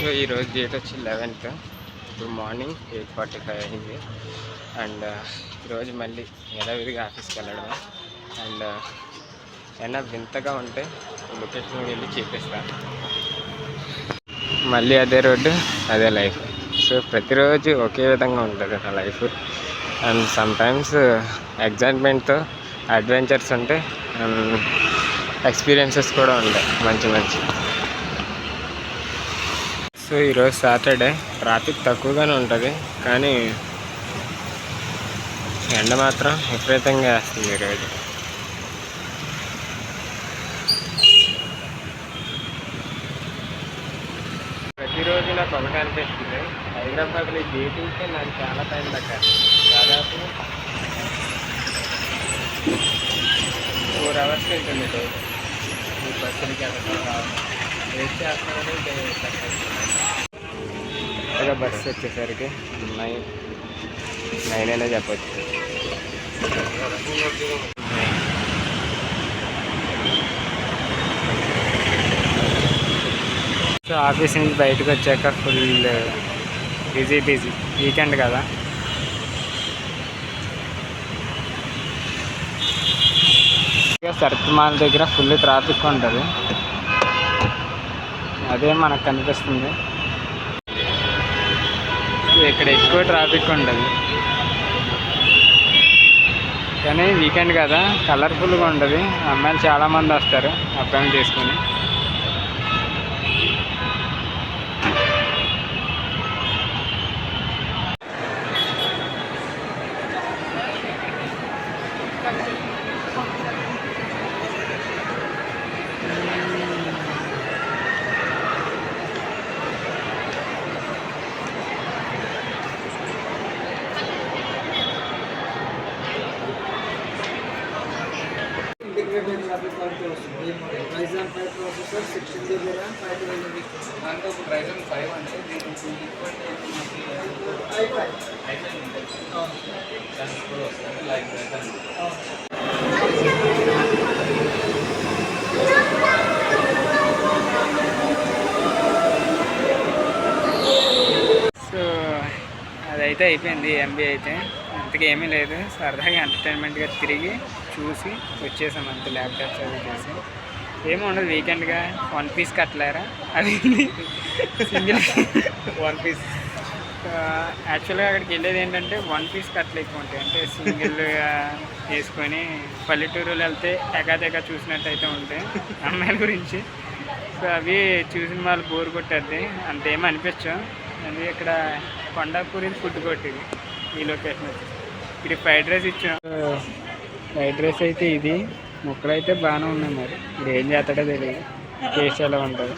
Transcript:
So ఈరోజు date వచ్చి 11th. ఇప్పుడు మార్నింగ్ 8:45 అయింది. అండ్ ఈరోజు మళ్ళీ యథావిధిగా ఆఫీస్కి వెళ్ళడం. అండ్ ఏమైనా వింతగా ఉంటే లొకేషన్కి వెళ్ళి చూపిస్తాను. మళ్ళీ అదే రోడ్డు, అదే లైఫ్. సో ప్రతిరోజు ఒకే విధంగా ఉంటుంది నా లైఫ్. అండ్ సమ్టైమ్స్ ఎగ్జైట్మెంట్తో అడ్వెంచర్స్ ఉంటాయి, ఎక్స్పీరియన్సెస్ కూడా ఉంటాయి మంచి. సో ఈరోజు సాటర్డే, ట్రాఫిక్ తక్కువగానే ఉంటుంది, కానీ ఎండ మాత్రం విపరీతంగా వేస్తుంది ఈరోజు. ప్రతిరోజు నాకు ఒకటి అనిపిస్తుంది, హైదరాబాద్లో డేటింగ్కే నాకు చాలా టైం పట్టాలి. దాదాపు 4 hours ఉంటుంది రోజు. ఈ బస్సులకి వెళ్ళడం రావడం వెయిట్ చేస్తున్నామని కొత్తగా బస్సు వచ్చేసరికి 9 అనే చెప్పచ్చు. సో ఆఫీస్ నుంచి బయటకు వచ్చాక ఫుల్ బిజీ వీకెండ్ కదా. సరత్ మాల్ దగ్గర ఫుల్ ట్రాఫిక్ ఉంటుంది, అదే మనకు కనిపిస్తుంది. ఇక్కడ ఎక్కువ ట్రాఫిక్ ఉంటుంది, కానీ వీకెండ్ కదా కలర్ఫుల్గా ఉంటుంది. అమ్మాయిలు చాలామంది వస్తారు అబ్బాయిని తీసుకుని. Ryzen 5 processor, 16GB RAM, 512GB. దాంట్లో Ryzen 5 అంటే దీనికి i5 దానికి కూడా వస్తుంది లైక్ Ryzen. సో అదైతే అయిపోయింది ఎంబీ అయితే. అంతగా ఏమీ లేదు, సరదాగా ఎంటర్టైన్మెంట్గా తిరిగి చూసి వచ్చేసాం అంత. ల్యాప్టాప్స్ అవి చేసి ఏమీ ఉండదు. వీకెండ్గా 1 piece కట్టలేరా, అది సింగిల్ 1 piece. యాక్చువల్గా అక్కడికి వెళ్ళేది ఏంటంటే 1 piece కట్టలు ఎక్కువ ఉంటాయి. అంటే సింగిల్గా వేసుకొని పల్లెటూరులో వెళ్తే తెగ చూసినట్టయితే ఉంటాయి అమ్మాయిల గురించి. సో అవి చూసిన వాళ్ళు బోర్ కొట్టద్ది, అంతేమీ అనిపించాం. అది ఇక్కడ కొండాపూరి ఫుడ్ కొట్టింది ఈ లొకేషన్ వచ్చి. ఇది ఫ్రైడ్ రైస్ ఇచ్చాం. ఫ్రైడ్ రైస్ అయితే ఇది ముక్కలు అయితే బాగానే ఉన్నాయి, మరి ఇది ఏం చేస్తాడో తెలియదు, టేస్ట్ ఎలా ఉంటుంది.